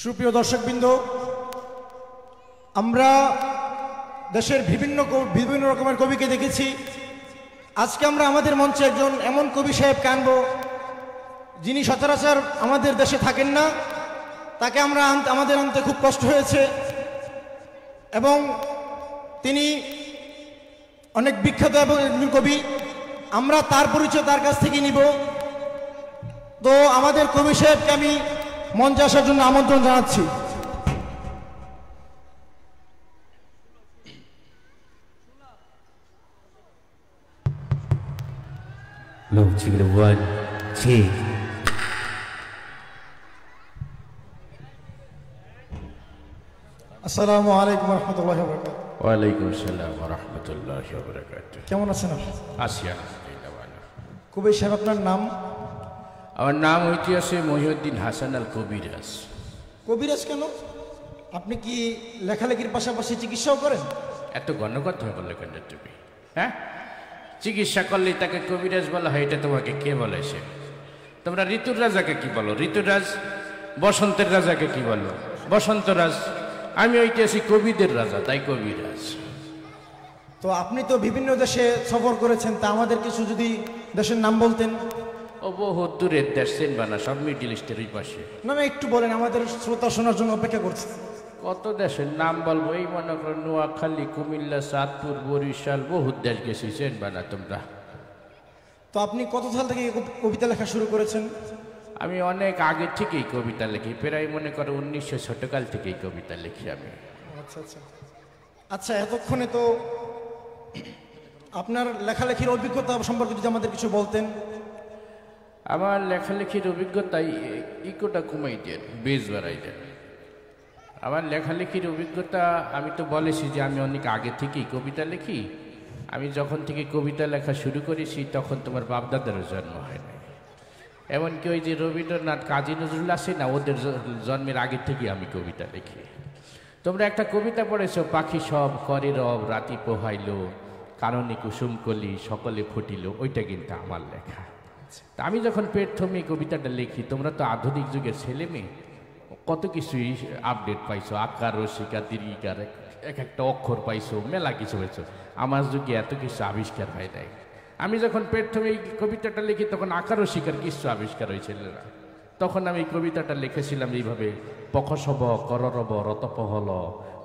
সুপ্রিয় দর্শকবৃন্দ, আমরা দেশের বিভিন্ন রকমের কবিকে দেখেছি। আজকে আমরা আমাদের মঞ্চে একজন এমন কবি সাহেবকে আনব যিনি সচরাচর আমাদের দেশে থাকেন না। তাকে আমরা আমাদের আনতে খুব কষ্ট হয়েছে এবং তিনি অনেক বিখ্যাত একজন কবি। আমরা তার পরিচয় তার কাছ থেকে নিব। তো আমাদের কবি সাহেবকে আমি মঞ্চে আসার জন্য আমন্ত্রণ জানাচ্ছি। আসসালামু আলাইকুম রহমতুল্লাহি ওয়া বারাকাতুহু। ওয়ালাইকুম আসসালাম ওয়া রাহমাতুল্লাহি ওয়া বারাকাতুহু। কেমন আছেন আপনি? আছি আলহামদুলিল্লাহ ভালো। কবি সাহেব, আপনার নাম? আমার নাম হইতে আছে মহিউদ্দিন হাসান আল কবিরাজ। কবিরাজ কেন? আপনি কি লেখালেখির পাশাপাশি চিকিৎসাও করেন? এত ঘন কথা বললে কেন তুমি? হ্যাঁ, চিকিৎসা করলে তাকে কবিরাজ বলা হয়, এটা তোমাকে কে বলেছে? তোমরা ঋতুর রাজাকে কি বলো? ঋতুরাজ। বসন্তের রাজাকে কি বলো? বসন্তরাজ। আমি হইতে আছি কবিদের রাজা, তাই কবিরাজ। তো আপনি তো বিভিন্ন দেশে সফর করেছেন, তা আমাদের কিছু যদি দেশের নাম বলতেন। ও বহু দূরের দেশ, চেনবা না, সব মিডিল ইস্টের ওই পাশে। না না, একটু বলেন, আমাদের শ্রোতা শোনার জন্য অপেক্ষা করছে। কত দেশের নাম বলবো? এই মনে করো নোয়াখালী, কুমিল্লা, চাঁদপুর, বরিশাল, বহু দেশ গেছি, চেনবা না তোমরা। তো আপনি কত সাল থেকে কবিতা লেখা শুরু করেছেন? আমি অনেক আগে থেকেই কবিতা লিখি, প্রায় মনে করো 1900 ছোটকাল থেকেই কবিতা লিখি আমি। আচ্ছা আচ্ছা আচ্ছা, এতক্ষণে তো আপনার লেখালেখির অভিজ্ঞতা সম্পর্কে যদি আমাদের কিছু বলতেন। আমার লেখালেখির অভিজ্ঞতায় ইকোটা কমাই দেন, বেজ বাড়াই দেন। আমার লেখালেখির অভিজ্ঞতা, আমি তো বলেছি যে আমি অনেক আগে থেকেই কবিতা লিখি। আমি যখন থেকে কবিতা লেখা শুরু করেছি তখন তোমার বাপদাদারও জন্ম হয় না। এমনকি ওই যে রবীন্দ্রনাথ, কাজী নজরুল আছে না, ওদের জন্মের আগে থেকেই আমি কবিতা লিখি। তোমরা একটা কবিতা পড়েছো, পাখি সব করে রব, রাতি পোহাইল, কারণে কুসুম কলি, সকলে ফুটিল, ওইটা কিন্তু আমার লেখা। তা আমি যখন প্রথমে কবিতাটা লিখি, তোমরা তো আধুনিক যুগের ছেলে মেয়ে, কত কিছুই আপডেট পাইছো, আকার, রসিকা, দীর্ঘিকার, এক একটা অক্ষর পাইছো, মেলা কিছু হয়েছো। আমার যুগে এত কিছু আবিষ্কার হয় নাই। আমি যখন প্রথমে এই কবিতাটা লিখি তখন আকার রসিকার কিছু আবিষ্কার হয়েছিল না। তখন আমি এই কবিতাটা লিখেছিলাম এইভাবে: পখসব কররব রতপহল,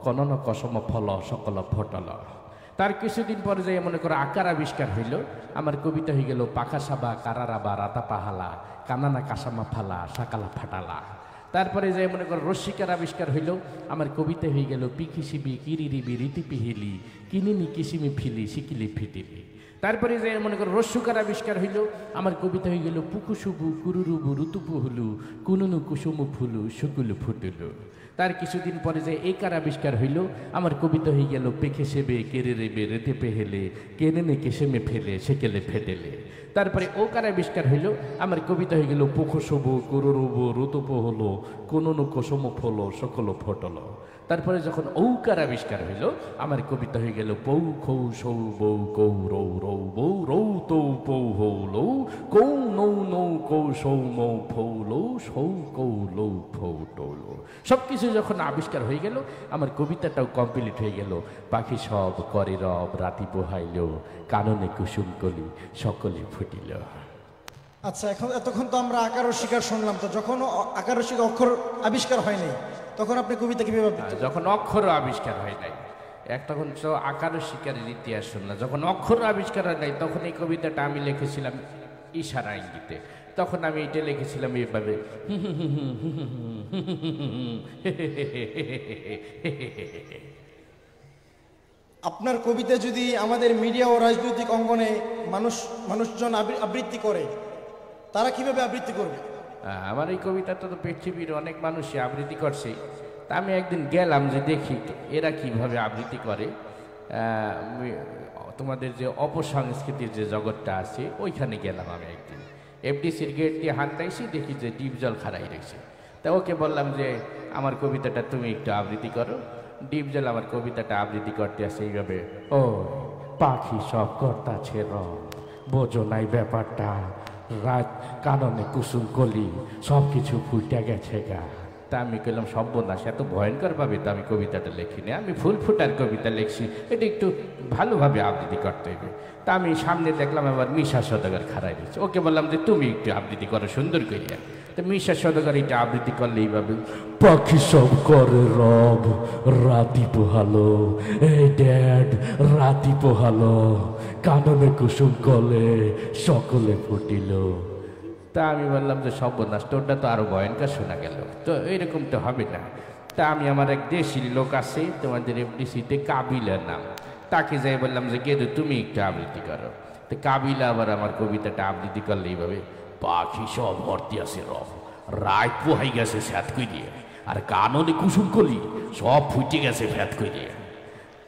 কনন কসম ফল সকল ফটল। তার কিছুদিন পরে যাই মনে করো আকার আবিষ্কার হইল, আমার কবিতা হয়ে গেল পাখা সাবা কারারাবা রাতা পাহালা, কানানা কাসামা ফালা সাকালা ফাটালা। তারপরে যাই মনে করো রসিকার আবিষ্কার হইল, আমার কবিতা হয়ে গেল পিখিসিবি কিরিরিবি রীতি পিহিলি, কিনিনি কিসিমি ফিলি শিকিলি ফিটিলি। তারপরে যে মনে করো রস্যকার আবিষ্কার হইল, আমার কবিতা হয়ে গেল পুকুসুবু কুরুরুবু ঋতুপু হলু, কুনুনু কুসুমু ফুলু শুকুলু ফুটুলু। তার কিছুদিন পরে যে একার আবিষ্কার হইল, আমার কবিতা হয়ে গেল পেখে সেবে কেড়ে রেবে রেতে পেহেলে, কেনে কেসেমে ফেলে সেকেলে ফেটেলে। তারপরে ওকার আবিষ্কার হইল, আমার কবিতা হয়ে গেল পুকুসবু কুরুরুবু ঋতুপু হলো, কুনুনু কুসুমু ফল সকল ফটল। তারপরে যখন ঔকার আবিষ্কার হইল, আমার কবিতা হয়ে গেল পৌ খৌ সৌ বৌ কৌ রৌ রৌ বৌ রৌ তৌ পৌ হৌ লৌ, কৌ নৌ নৌ কৌ সৌ মৌ ফৌ লৌ, সৌ কৌ লৌ ফৌ টৌলৌ। সব কিছু যখন আবিষ্কার হয়ে গেল, আমার কবিতাটাও কমপ্লিট হয়ে গেল। পাখি সব করে রব, রাতি পোহাইল, কাননে কুসুম কলি সকলে ফুটিল। আচ্ছা, এতক্ষণ তো আমরা আকার ও শিকার শুনলাম। তো যখন আকার ও শিকার অক্ষর আবিষ্কার হয় নাই, তখন আপনি কবিতা কিভাবে? যখন অক্ষর আবিষ্কার হয় নাই, তখন তো আকার ও শিকারের ইতিহাস শুনলাম। যখন অক্ষর আবিষ্কার হয় নাই, তখন এই কবিতাটা আমি লিখেছিলাম ইশারা ইঙ্গিতে। তখন আমি এটা লিখেছিলাম এইভাবে: আপনার কবিতা যদি আমাদের মিডিয়া ও রাজনৈতিক অঙ্গনে মানুষজন আবৃত্তি করে, তারা কিভাবে আবৃত্তি করবে? আমার এই কবিতাটা তো পৃথিবীর অনেক মানুষই আবৃত্তি করছে। তা আমি একদিন গেলাম যে দেখি এরা কিভাবে আবৃত্তি করে। তোমাদের যে অপসংস্কৃতির যে জগৎটা আছে, ওইখানে গেলাম আমি একদিন। এফডিসির গেট দিয়ে হাঁটাইছি, দেখি যে ডিপ জল খাড়াই রেখেছে। তা ওকে বললাম যে আমার কবিতাটা তুমি একটু আবৃত্তি করো। ডিপ জল আমার কবিতাটা আবৃত্তি করতে আসে এইভাবে: ও পাখি সব কর্তাছে রং, বোঝো নাই ব্যাপারটা, রাত কাননে কুসুম কলি, সব কিছু ফুটে গেছে গা। তা আমি কইলাম সর্বনাশ, এত ভয়ঙ্কর ভাবে তো আমি কবিতাটা লিখিনি, আমি ফুল ফুটার কবিতা লিখছি, এটা একটু ভালোভাবে আবৃত্তি করতে হবে। তা আমি সামনে দেখলাম আবার মিশা সওদাগর খাড়াই রয়েছে, ওকে বললাম যে তুমি একটু আবৃত্তি করো সুন্দর করিয়া। তো মিশা সওদাগর এটা আবৃত্তি করলে এইভাবে, পাখি সব করে রব রাতি পোহালো, এই ড্যাড রাতি পোহালো, কাননে কুসুম কলে সকলে ফুটিল। তা আমি বললাম যে সর্বনাশ, তোরটা তো আরো ভয়ঙ্কর শোনা গেল, তো এইরকম তো হবে না। তা আমি আমার এক দেশি লোক আছে তোমাদের এফডিসিতে, কাবিলার নাম, তাকে যাই বললাম যে গেদু তুমি একটু আবৃত্তি করো। তো কাবিলা আবার আমার কবিতাটা আবৃত্তি করলে এইভাবে, পাখি সব ভর্তি আছে রব রাত পোহাই গেছে স্যাত করিয়ে, আর কাননে কুসুম কলি সব ফুটে গেছে ফ্যাত করিয়ে।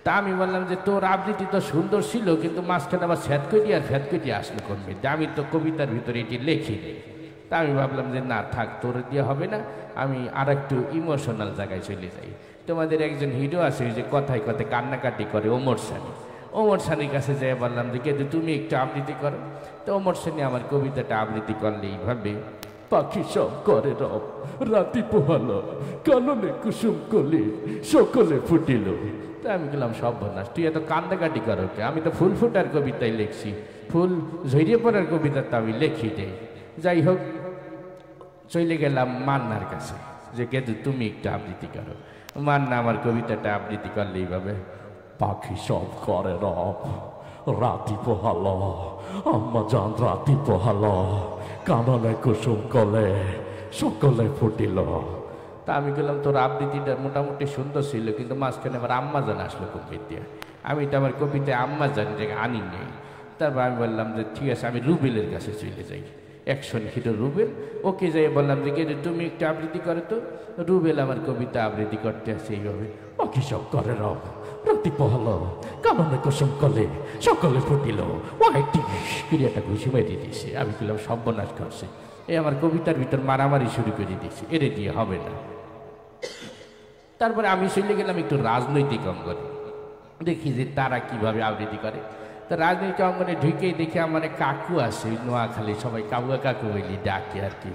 তা আমি বললাম যে তোর আবৃত্তি তো সুন্দর ছিল, কিন্তু মাঝখানে আবার স্যাত করি আর ফ্যাত করি আসলে কমবে, আমি তো কবিতার ভিতরে এটি লিখিনি। তা আমি ভাবলাম যে না থাক, তোর দিয়ে হবে না, আমি আর একটু ইমোশনাল জায়গায় চলে যাই। তোমাদের একজন হিরো আছে যে কথায় কথায় কান্নাকাটি করে, ওমর সানি, ওমর সানির কাছে যাই বললাম যে কিন্তু তুমি একটু আবৃত্তি করো। তো ওমর সানি আমার কবিতাটা আবৃত্তি করলে এইভাবে, পাখি সব করে রব রাতি পোহালো, কাননে কুসুম কলি সকলে ফুটিল। তা আমি বললাম সর্বনাশ, তুই এত কান্দাকাটি করো কে, আমি তো ফুল ফুটার কবিতাই লিখছি, ফুল ঝরিয়ে পড়ার কবিতা তো আমি লিখি দেই। যাই হোক, চলে গেলাম মান্নার কাছে যে কেদু তুমি একটু আবৃত্তি করো। মান্না আমার কবিতাটা আবৃত্তি করলে এইভাবে, পাখি সব করে রব রাতি পোহালো, আম্মা জান রাতি পোহালো, কাননে কুসুম কলে সকলে ফুটিল। তা আমি বললাম তোর আবৃত্তিটা মোটামুটি সুন্দর ছিল, কিন্তু মাঝখানে আবার আম্মা জান আসলো কবিতা, আমি তো আমার কবিতায় আম্মা জান যে আনি নেই। তারপর আমি বললাম যে ঠিক আছে, আমি রুবেলের কাছে চলে যাই, অ্যাকশন হিরো রুবেল, ওকে যাই বললাম যে গেলে তুমি একটু আবৃত্তি করো। তো রুবেল আমার কবিতা আবৃত্তি করতে আসে এইভাবে, পাখি সব করে রব রাতি পোহালো, কাননে কুসুম কলে সকলে ফুটিল। ওয়াইটি ক্রিয়াটা ঘুষি মেরে দিয়েছে। আমি বললাম সর্বনাশ করছে, এই আমার কবিতার ভিতর মারামারি শুরু করে দিয়েছে, এরে দিয়ে হবে না। তারপরে আমি চলে গেলাম একটু রাজনৈতিক অঙ্গনে, দেখি যে তারা কিভাবে আবৃত্তি করে। তো রাজনৈতিক অঙ্গনে ঢুকেই দেখি আমার এক কাকু আছে, নোয়াখালী সবাই কাকুয়া কাকু বলি ডাকে আর কি।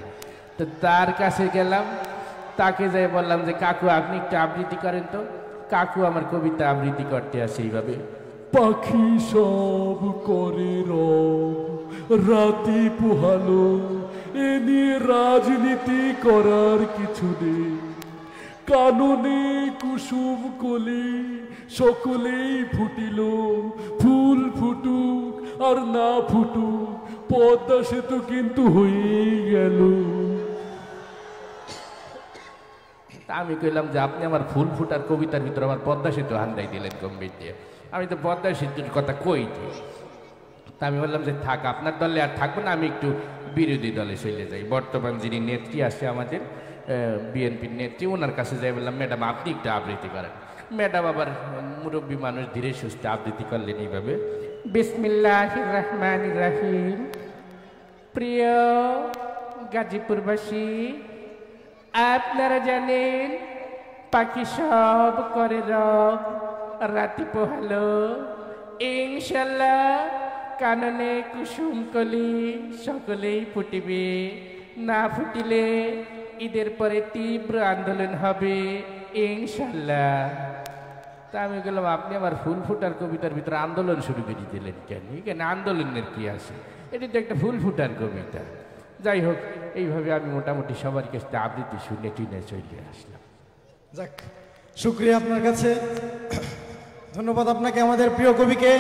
তো তার কাছে গেলাম, তাকে যাই বললাম যে কাকু আপনি একটু আবৃত্তি করেন। তো কাকু আমার কবিতা আবৃত্তি করতে আসে এইভাবে, পাখি সব করে রব রাতি পোহালো, এ নিয়ে রাজনীতি করার কিছু নেই, কাননে কুসুম কলি সকলেই ফুটিল, ফুল ফুটুক আর না ফুটুক পদ্মা সেতু কিন্তু হয়ে গেল। তা আমি কইলাম যে আপনি আমার ফুল ফুটার কবিতার ভিতরে আমার পদ্মা সেতু হান্দাই দিলেন গম্ভীর দিয়ে, আমি তো পদ্মা সেতুর কথা কই দিই। তা আমি বললাম যে থাক, আপনার দলে আর থাকবো না, আমি একটু বিরোধী দলে চলে যাই। বর্তমান যিনি নেত্রী আছে আমাদের বিএনপির নেত্রী, ওনার কাছে যাই বললাম ম্যাডাম আপনি একটু আবৃত্তি করেন। ম্যাডাম আবার মুরব্বী মানুষ, ধীরে সুস্থে আবৃত্তি করলেন এইভাবে, বিসমিল্লাহির রহমানির রহিম। প্রিয় গাজীপুরবাসী, আপনারা জানেন পাখি সব করে রব রাতি পোহালো, ইনশাল্লাহ কাননে কুসুম কলি সকলেই ফুটিবে, না ফুটিলে ঈদের পরে তীব্র আন্দোলন হবে ইনশাল্লাহ। তা আমি বললাম আপনি আমার ফুল ফুটার কবিতার ভিতরে আন্দোলন শুরু করে দিলেন কেন? এখানে আন্দোলনের কি আছে? এটি তো একটা ফুল ফুটার কবিতা। যাই হোক, এইভাবে আমি মোটামুটি সবার কাছে আবৃত্তি শুনে টিনে চলে আসলাম। যাক, শুক্রিয়া আপনার কাছে, ধন্যবাদ আপনাকে, আমাদের প্রিয় কবিকে।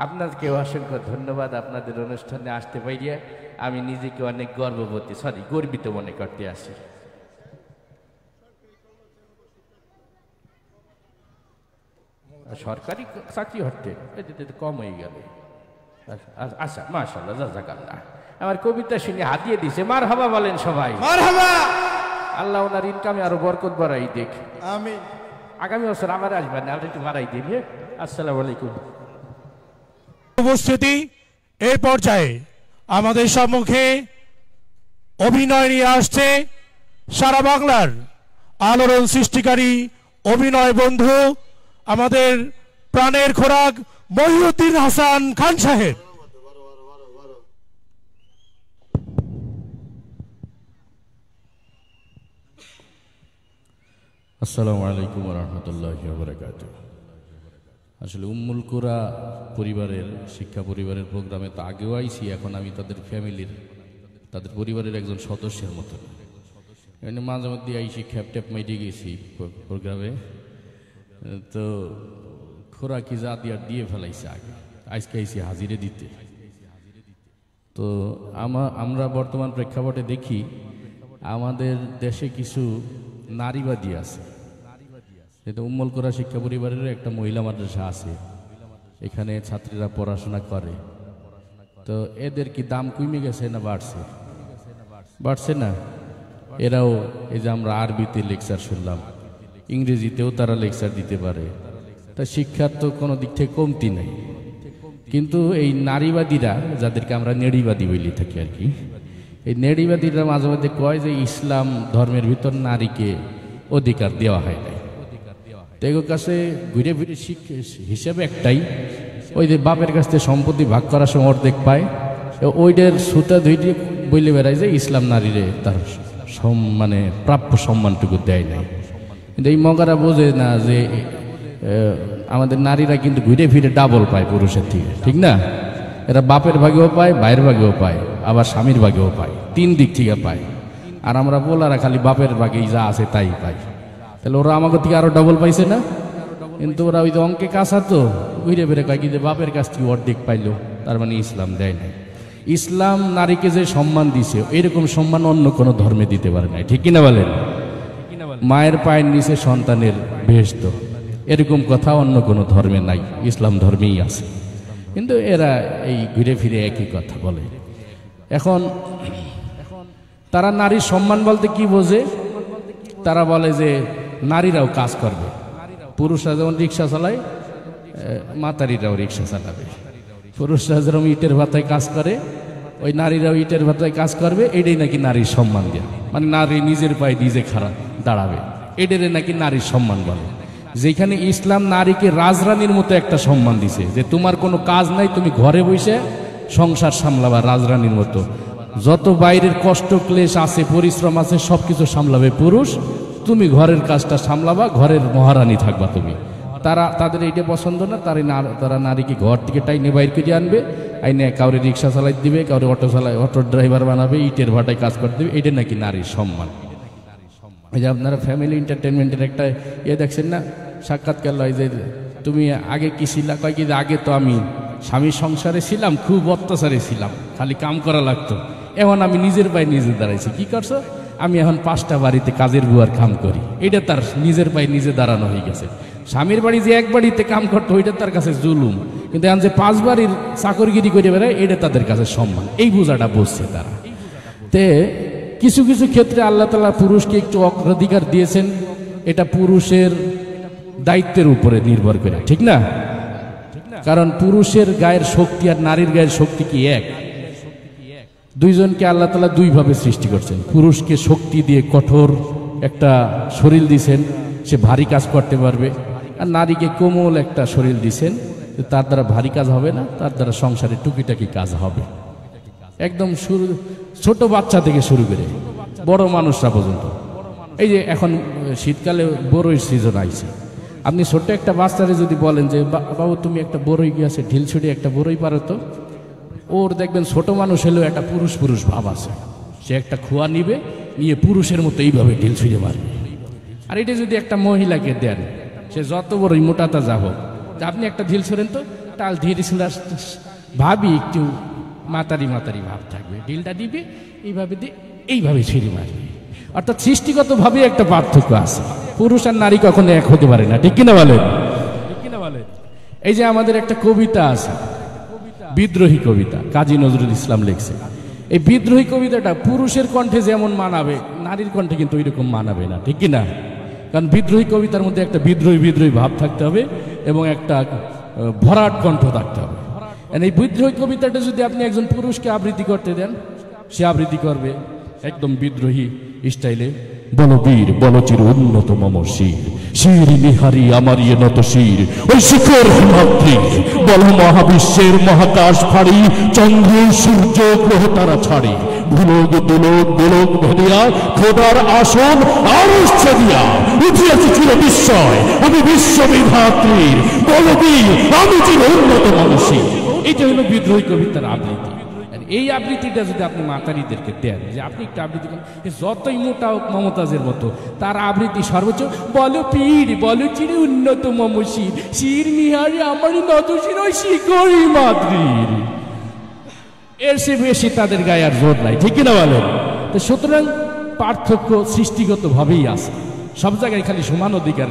আপনাকে অসংখ্য ধন্যবাদ, আপনাদের অনুষ্ঠানে আসতে পারিয়া আমি নিজেকে অনেক গর্বিত মনে করতে আসি। সরকারি চাকরি হচ্ছে এটা কম হয়ে গেল। আচ্ছা, মাশাআল্লাহ, জাযাকাল্লাহ। আমার কবিতা শুনে হাতিয়ে দিছে, মারহাবা বলেন সবাই, মারহাবা। আল্লাহ ওনার ইনকামে আরো বরকত বাড়াই দেখ। আমিন। আগামী বছর আবার আসবেন, আর একটু বাড়াই দিন। আসসালামু আলাইকুম। উপস্থিতি এই পর্যায়ে আমাদের সম্মুখে অভিনয় নিয়ে আসছে সারা বাংলার আলোড়ন সৃষ্টিকারী অভিনয় বন্ধু আমাদের প্রাণের খোরাক মহিউদ্দিন হাসান খান সাহেব। আসসালামু আলাইকুম রহমতুল্লাহি ওয়া বারাকাতুহু। আসলে উম্মুল কুরা পরিবারের শিক্ষা পরিবারের প্রোগ্রামে তো আগেও আইছি, এখন আমি তাদের ফ্যামিলির তাদের পরিবারের একজন সদস্যের মতো। এখানে মাঝে মধ্যে আইসি খ্যাপ ট্যাপ মেটে গেছি প্রোগ্রামে, তো খোরাকি যা দিয়ে ফেলাইছে আগে, আজকে আইসি হাজিরে দিতে। তো আমরা বর্তমান প্রেক্ষাপটে দেখি আমাদের দেশে কিছু নারীবাদী আছে। যেটা উম্মুল কুরা শিক্ষা পরিবারের একটা মহিলা মাদ্রাসা আছে, এখানে ছাত্রীরা পড়াশোনা করে। তো এদের কি দাম কমে গেছে না বাড়ছে? বাড়ছে না? এরাও এই যে আমরা আরবিতে লেকচার শুনলাম, ইংরেজিতেও তারা লেকচার দিতে পারে। তা শিক্ষার তো কোনো দিক থেকে কমতি নাই। কিন্তু এই নারীবাদীরা, যাদেরকে আমরা নেড়িবাদী বলি থাকি আর কি, এই নেড়িবাদীরা মাঝে মাঝে কয় যে ইসলাম ধর্মের ভিতর নারীকে অধিকার দেওয়া হয় নাই। তো এগুলোর কাছে ঘুরে ফিরে হিসেবে একটাই, ওই যে বাপের কাছ থেকে সম্পত্তি ভাগ করার সময় অর্ধেক পায়, ওইটার সুতা ধুইটি বলে বেড়ায় যে ইসলাম নারীরে তার মানে প্রাপ্য সম্মানটুকু দেয় নাই। কিন্তু এই মগারা বোঝে না যে আমাদের নারীরা কিন্তু ঘুরে ফিরে ডাবল পায় পুরুষের থেকে, ঠিক না? এরা বাপের ভাগেও পায়, ভাইয়ের ভাগেও পায়, আবার স্বামীর ভাগেও পায়, তিন দিক থেকে পায়। আর আমরা বলারা খালি বাপের ভাগেই যা আছে তাই পাই। তাহলে ওরা আমাকে থেকে আরো ডাবল পাইছে না? কিন্তু ওরা ওই যে অঙ্কে কাঁচা, তো ঘুরে ফিরে কয় কি যে বাপের কাছ থেকে অর্ধেক পাইলো, তার মানে ইসলাম দেয় নাই। ইসলাম নারীকে যে সম্মান দিছে, এরকম সম্মান অন্য কোনো ধর্মে দিতে পারে নাই, ঠিক কিনা বলেন? মায়ের পায়ের নিচে সন্তানের বেহেশত, এরকম কথা অন্য কোনো ধর্মে নাই, ইসলাম ধর্মেই আছে। কিন্তু এরা এই ঘুরে ফিরে একই কথা বলে। এখন তারা নারীর সম্মান বলতে কি বোঝে? তারা বলে যে নারীরাও কাজ করবে, পুরুষরা যেমন রিক্সা চালায় মাতারিরাও রিক্সা চালাবে, পুরুষরা যেরকম ইটের ভাতায় কাজ করে ওই নারীরাও ইটের ভাতায় কাজ করবে। এটাই নাকি নারীর সম্মান দেয়া, মানে নারী নিজের পায়ে নিজে খারাপ দাঁড়াবে, এটারে নাকি নারীর সম্মান বলে। যেখানে ইসলাম নারীকে রাজরানীর মতো একটা সম্মান দিছে, যে তোমার কোনো কাজ নাই, তুমি ঘরে বসে সংসার সামলাবা রাজরানীর মতো, যত বাইরের কষ্ট ক্লেশ আছে পরিশ্রম আছে সবকিছু সামলাবে পুরুষ, তুমি ঘরের কাজটা সামলাবা, ঘরের মহারানী থাকবা তুমি। তাদের এইটা পছন্দ না, তারা নারীকে ঘর থেকে টাইনে বাইর করে আনবে, আইনে কাউরে রিক্সা চালাই দিবে, কাউরে অটো ড্রাইভার বানাবে, ইটের ভাটায় কাজ করতে দেবে, এটা নাকি নারীর সম্মান। এই যে আপনারা ফ্যামিলি এন্টারটেনমেন্টের একটা দেখছেন না, সাক্ষাৎকার লয় যে তুমি আগে কি ছিলা, কয় কি আগে তো আমি স্বামীর সংসারে ছিলাম, খুব অত্যাচারে ছিলাম, খালি কাম করা লাগতো, এখন আমি নিজের পায়ে নিজে দাঁড়াইছি। কি করছো? আমি এখন 5টা বাড়িতে কাজের বুয়ার কাম করি, এটা তার নিজের পায়ে নিজে দাঁড়ানো হয়ে গেছে। স্বামীর বাড়ি যে এক বাড়িতে কাম করতো ওইটা তার কাছে জুলুম, কিন্তু এখন যে 5 বাড়ির চাকরগিরি করে বেড়ায় এটা তাদের কাছে সম্মান, এই বোঝাটা বুঝছে তারা। তে কিছু কিছু ক্ষেত্রে আল্লাহ তাআলা পুরুষকে একটু অগ্রাধিকার দিয়েছেন, এটা পুরুষের দায়িত্বের উপরে নির্ভর করে, ঠিক না? কারণ পুরুষের গায়ের শক্তি আর নারীর গায়ের শক্তি কি এক? দুইজনকে আল্লাহ তাআলা দুইভাবে সৃষ্টি করছেন। পুরুষকে শক্তি দিয়ে কঠোর একটা শরীর দিয়েছেন, সে ভারী কাজ করতে পারবে, আর নারীকে কোমল একটা শরীর দিয়েছেন, তার দ্বারা ভারী কাজ হবে না, তার দ্বারা সংসারে টুকিটাকি কাজ হবে। একদম ছোট বাচ্চা থেকে শুরু করে বড় মানুষরা পর্যন্ত। এই যে এখন শীতকালে বড়ইয়ের সিজন আইছে, আপনি ছোট্ট একটা বাচ্চারে যদি বলেন যে বাবু তুমি একটা বড়ই গিয়েছে ঢিল ছুটে একটা বড়ই পারো তো, ওর দেখবেন ছোট মানুষ হলেও একটা পুরুষ পুরুষ ভাব আছে, সে একটা খোয়া নিবে, নিয়ে পুরুষের মতো এইভাবে ঢিল ছুঁড়ে মারবে। আর এটা যদি একটা মহিলাকে দেন, সে যত বড়ই মোটাতা যাব, আপনি একটা ঢিল ছুঁড়েন তো, তাল ধীরে ছিল ভাবি একটু মাতারি মাতারি ভাব থাকবে, ঢিলটা দিবে এইভাবে দিয়ে এইভাবে ছিঁড়ে মারবে। অর্থাৎ সৃষ্টিগতভাবে একটা পার্থক্য আছে, পুরুষ আর নারী কখনো এক হতে পারে না, ঠিক কিনা বলেন? এই যে আমাদের একটা কবিতা আছে, বিদ্রোহী কবিতা, কাজী নজরুল ইসলাম লিখছে। এই বিদ্রোহী কবিতাটা পুরুষের কণ্ঠে যেমন মানাবে, নারীর কণ্ঠে কিন্তু ওইরকম মানাবে না, ঠিক কিনা? কারণ বিদ্রোহী কবিতার মধ্যে একটা বিদ্রোহী বিদ্রোহী ভাব থাকতে হবে এবং একটা ভরাট কণ্ঠ থাকতে হবে। এই বিদ্রোহী কবিতাটা যদি আপনি একজন পুরুষকে আবৃত্তি করতে দেন, সে আবৃত্তি করবে একদম বিদ্রোহী স্টাইলে, বলবীর বলচির উন্নত মম শির, শির নিহারি আমার ইয়ে নত শির ওই শিখর হিমাদ্রির বল মহাবিশ্বের মহাকাশ ফাড়ি চন্দ্র সূর্য গ্রহ তারা ছাড়ি ভুলোক দুলোক গোলক ভেদিয়া খোদার আসন আরশ ছেদিয়া উঠিয়াছি চির বিস্ময় আমি বিশ্ববিধাত্রীর বলবীর আমি চির উন্নত মানুষই। এটা হলো বিদ্রোহী কবিতার আবৃত্তি। এই আবৃত্তিটা যদি আপনি মাতারিদেরকে দেন, যে আপনি একটা আবৃত্তি করেন, যতই মোটা হোক মমতাজের মতো, তার আবৃত্তি সর্বোচ্চ বলো পীর বলো চির উন্নত মমশির শির নিহারি আমারই নত শির ওই শিকড়ি মাদ্রির। এর সে বেশি তাদের গায়ে আর জোর নাই, ঠিক কিনা বলেন? তো সুতরাং পার্থক্য সৃষ্টিগতভাবেই আছে, সব জায়গায় খালি সমান অধিকার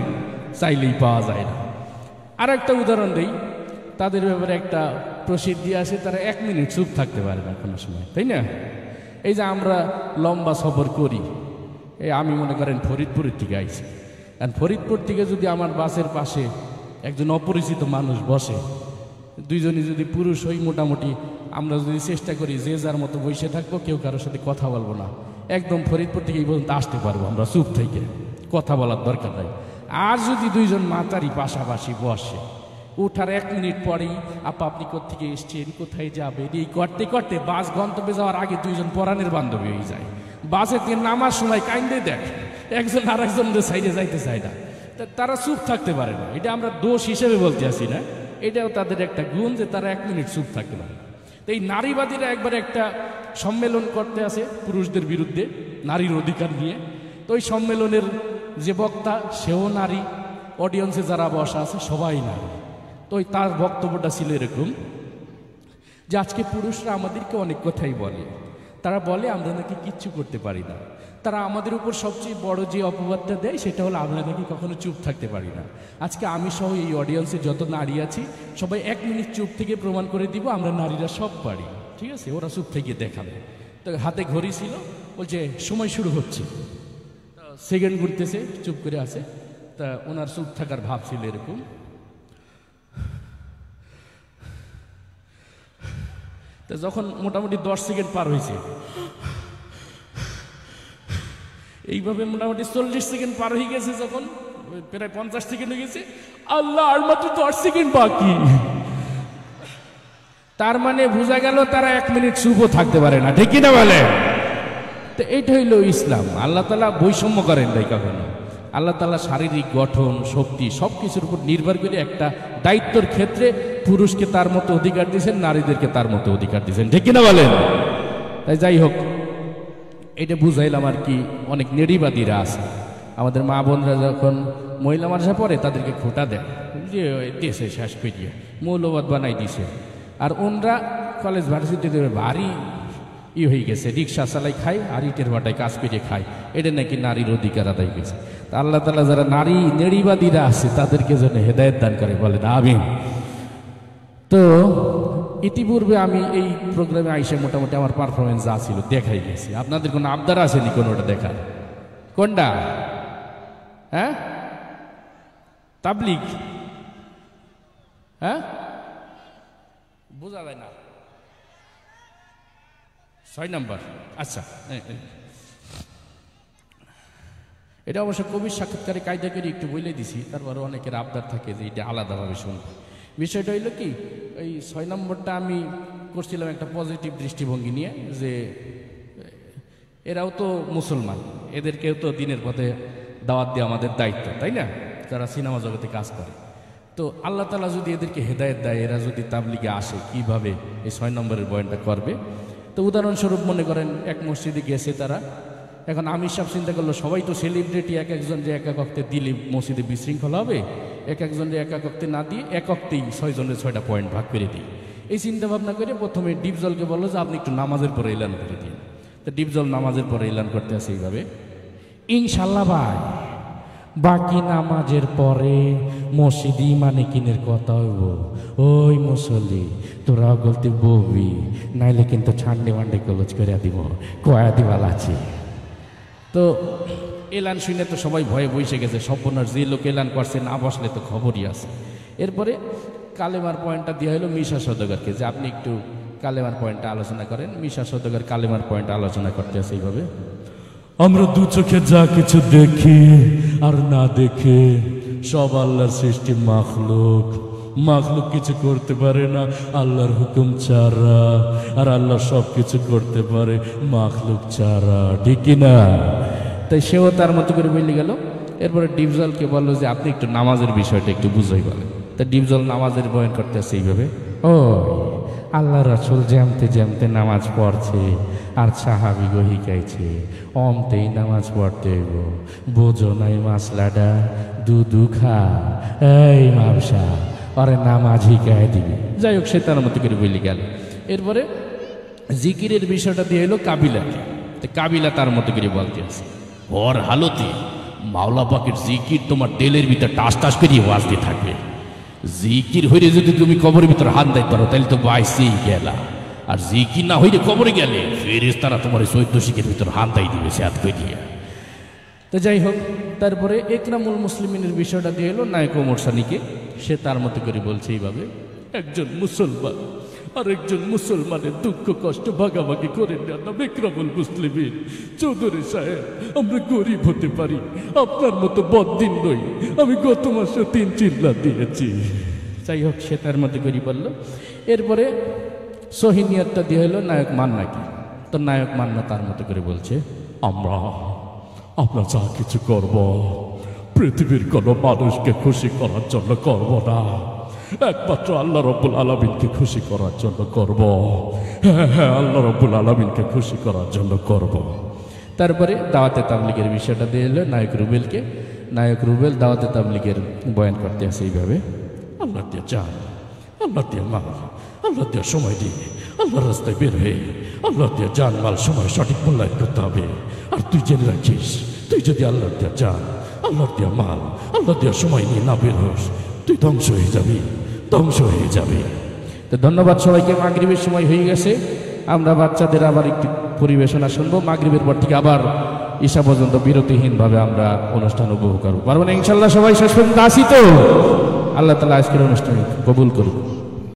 চাইলেই পাওয়া যায় না। আর একটা উদাহরণ দেই, তাদের ব্যাপারে একটা প্রসিদ্ধি আছে, তারা 1 মিনিট চুপ থাকতে পারে না কোনো সময়, তাই না? এই যে আমরা লম্বা সফর করি, এই আমি মনে করেন ফরিদপুরের থেকে আইছি, কারণ ফরিদপুর থেকে যদি আমার বাসের পাশে একজন অপরিচিত মানুষ বসে, দুইজনই যদি পুরুষ হই, মোটামুটি আমরা যদি চেষ্টা করি যে যার মতো বসে থাকবো, কেউ কারোর সাথে কথা বলবো না, একদম ফরিদপুর থেকে এই পর্যন্ত আসতে পারবো আমরা চুপ থেকে, কথা বলার দরকার নাই। আর যদি দুইজন মাতারি পাশাপাশি বসে, উঠার 1 মিনিট পরেই আপা আপনি কোথেকে এসছেন, কোথায় যাবেন, এই করতে করতে বাস গন্তব্যে যাওয়ার আগে দুইজন পরাণের বান্ধবী হয়ে যায়। বাসে থেকে নামার সময় কাইন্দে দেখ, একজন আর একজনের সাইডে যাইতে চায় না, তারা চুপ থাকতে পারে না। এটা আমরা দোষ হিসেবে বলতে আসি না, এটাও তাদের একটা গুণ যে তারা 1 মিনিট চুপ থাকতে পারে। তো এই নারীবাদীরা একবার একটা সম্মেলন করতে আসে পুরুষদের বিরুদ্ধে নারীর অধিকার নিয়ে। তো ওই সম্মেলনের যে বক্তা সেও নারী, অডিয়েন্সে যারা বসা আছে সবাই নারী। তো তার বক্তব্যটা ছিল এরকম যে আজকে পুরুষরা আমাদেরকে অনেক কথাই বলে, তারা বলে আমরা নাকি কিচ্ছু করতে পারি না, তারা আমাদের উপর সবচেয়ে বড় যে অপবাদটা দেয় সেটা হলো আমরা নাকি কখনো চুপ থাকতে পারি না। আজকে আমি সহ এই অডিয়েন্সে যত নারী আছি সবাই 1 মিনিট চুপ থেকে প্রমাণ করে দিব আমরা নারীরা সব পারি, ঠিক আছে? ওরা চুপ থেকে দেখাবে। তো হাতে ঘড়ি ছিল, বলছে সময় শুরু হচ্ছে, সেকেন্ড ঘুরতেছে, চুপ করে আছে। তা ওনার চুপ থাকার ভাব ছিল এরকম। তো যখন মোটামুটি 10 সেকেন্ড পার হয়েছে, এইভাবে মোটামুটি 40 সেকেন্ড পার হয়ে গেছে, যখন প্রায় 50 সেকেন্ড হয়ে গেছে, আল্লাহ আর মাত্র 10 সেকেন্ড বাকি। তার মানে বোঝা গেল তারা 1 মিনিট চুপও থাকতে পারে না, ঠিক কিনা বলে? তো এইটা হইল ইসলাম। আল্লাহ তাআলা বৈষম্য করেন নাই কখনো। আল্লাহ তাআলা শারীরিক গঠন, শক্তি সব কিছুর উপর নির্ভর করে একটা দায়িত্বের ক্ষেত্রে পুরুষকে তার মতো অধিকার দিয়েছেন, নারীদেরকে তার মতো অধিকার দিয়েছেন, ঠিক কিনা বলেন? তাই যাই হোক, এটা বুঝাইলাম আর কি। অনেক নারীবাদীরা আছে, আমাদের মা বোনরা যখন মহিলা মাদ্রাসা পড়ে তাদেরকে খোটা দেয় যে দেশে শেষ পেরিয়ে মৌলবাদ বানাই দিছে। আর ওনরা কলেজ ভার্সিটিতে ভারী হয়ে গেছে, রিক্সা চালাই খায় আর ইটের ভাটায় কাজ পেরিয়ে খায়, এটা নাকি নারীর অধিকার আদায় গেছে। তা আল্লাহ তাআলা যারা নারীবাদীরা আছে তাদেরকে যেন হেদায়েত দান করে, বলেন আমিন। তো ইতিপূর্বে আমি এই প্রোগ্রামে আইসে মোটামুটি আমার পারফরমেন্স যা ছিল দেখাই গেছি। আপনাদের কোনো আবদার আসেনি কোনোটা দেখার? কোনটা? হ্যাঁ, তাবলিগ? হ্যাঁ, বোঝা যায় না। 6 নম্বর, আচ্ছা। এটা অবশ্য কবির সাক্ষাৎকারে কায়দা করে একটু বলে দিছি, তারপরে অনেকের আবদার থাকে যে এটা আলাদাভাবে শুনবে। বিষয়টা হইল কি, ওই 6 নম্বরটা আমি করছিলাম একটা পজিটিভ দৃষ্টিভঙ্গি নিয়ে, যে এরাও তো মুসলমান, এদেরকেও তো দিনের পথে দাওয়াত দেওয়া আমাদের দায়িত্ব, তাই না? যারা সিনেমা জগতে কাজ করে। তো আল্লাহ তাআলা যদি এদেরকে হেদায়েত দেয়, এরা যদি তাবলিগে আসে, কিভাবে এই 6 নম্বরের বয়ানটা করবে? তো উদাহরণস্বরূপ মনে করেন এক মসজিদে গেছে তারা, এখন আমি সব চিন্তা করলো সবাই তো সেলিব্রিটি, এক একজন যে একা কক্ষে দিলে মসজিদে বিশৃঙ্খলা হবে, এক একজন যে একা কক্ষে না দিয়ে এককতেই 6 জনের 6টা পয়েন্ট ভাগ করে দিই। এই চিন্তা ভাবনা করে প্রথমে ডিপজলকে বললো যে আপনি একটু নামাজের পরে এলান করে দিন। তো ডিপজল নামাজের পরে এলান করতে আসে এইভাবে, ইনশাল্লাহ ভাই বাকি নামাজের পরে মসজিদ ইমানে কিনের কথা হইব, ওই মুসল্লি তোরা গলতি ববি, নাইলে কিন্তু ছান্ডে মান্ডে কলজ করে দিব, কয়া দিবাল আছে। তো এলান শুনে তো সবাই ভয়ে বসে গেছে, সম্পূর্ণ যে লোক এলান করছে না বসলে তো খবরই আছে। এরপরে কালেমার পয়েন্টটা দেওয়া হলো মিশা সওদাগরকে, যে আপনি একটু কালেমার পয়েন্টটা আলোচনা করেন। মিশা সওদাগর কালেমার পয়েন্টটা আলোচনা করতে আছে এইভাবে, আমরা দু চোখে যা কিছু দেখি আর না দেখে সব আল্লাহর সৃষ্টি মাখলুক। মাখলুক কিছু করতে পারে না আল্লাহর হুকুম ছাড়া, আর আল্লাহ সব কিছু করতে পারে মাখলুক ছাড়া, ঠিক না? তাই সেও তার মতো করে বলে গেল। এরপরে ডিপজলকে বললো যে আপনি একটু নামাজের বিষয়টা একটু বুঝাই বলেন। তা ডিপজল নামাজের বয়ান করতে আসছে এইভাবে, ও আল্লাহ রাসূল জ্যামতে জ্যামতে নামাজ পড়ছে আর সাহাবিগো হিকাইছে অমতেই নামাজ পড়তে হইব, বোঝো নাই মাসলাডা দুধু খা এই মামসা আরে নামাজ হিকায় দিবি। যাই হোক সে তার মতো করে বলে গেল। এরপরে জিকিরের বিষয়টা দিয়ে এলো কাবিলাকে। কাবিলা তার মতো করে বলতে আছে, ওর হালতে মাওলা পাকের জিকির তোমার দিলের ভিতর টাস টাস করিয়ে বাজতে থাকবে। জিকির হইলে যদি তুমি কবরের ভিতর হাত দিতে পারো তাহলে তো বাইসেই গেলা, আর জিকির না হইলে কবরে গেলে ফেরেশতারা তোমার 14 শিখের ভিতর হাত দাই দিবে সে হাত করিয়ে। তো যাই হোক, তারপরে একরামুল মুসলিমিনের বিষয়টা দিয়ে এলো নায়ক ওমর সানিকে। সে তার মতো করে বলছে এইভাবে, একজন মুসলমান আর একজন মুসলমানের দুঃখ কষ্ট ভাগাভাগি করে নেওয়ার নাম একরামুল মুসলিমিন। চৌধুরী সাহেব, আমরা গরিব হতে পারি, আপনার মতো বদ্দিন নই। আমি গত মাসে 3 চিল্লা দিয়েছি। যাই হোক সে তার মতো করে বলল। এরপরে সহিনিয়তটা দিয়ে হলো নায়ক মান্নাকে। তো নায়ক মান্না তার মতো করে বলছে, আমরা যা কিছু করব পৃথিবীর কোনো মানুষকে খুশি করার জন্য করব না, একমাত্র আল্লাহ রাব্বুল আলামিনকে খুশি করার জন্য করব। হ্যাঁ, আল্লাহ রাব্বুল আলামিনকে খুশি করার জন্য করব। তারপরে দাওয়াতে তাবলিগের বিষয়টা দিয়ে এলো নায়ক রুবেলকে। নায়ক রুবেল দাওয়াতে তাবলিগের বয়ান করতে আসে এইভাবে, আল্লাহ দিয়ে যান, আল্লাহ দিয়ে মাল, আল্লাহ দিয়ে সময় দিয়ে আল্লাহ রাস্তায় বের হয়ে আল্লাহ দিয়ে যান মাল সময় সঠিক মূল্যায়ন করতে হবে। আর তুই জেনে রাখিস, তুই যদি আল্লাহ দিয়ে যান, আল্লাহ দিয়ে মাল, আল্লাহ দিয়ে সময় নিয়ে না বের হোস, তুই ধ্বংস হয়ে যাবি, ধ্বংস হয়ে যাবে। তো ধন্যবাদ সবাইকে। মাগরিবের সময় হয়ে গেছে, আমরা বাচ্চাদের আবার একটু পরিবেশনা শুনবো। মাগরিবের পর থেকে আবার ঈশা পর্যন্ত বিরতিহীনভাবে আমরা অনুষ্ঠান উপভোগ করবো, পারবো না ইনশাল্লাহ? সবাই শেষ পর্যন্ত আসি তো? আল্লাহ তাআলা আজকের অনুষ্ঠান কবুল করুন।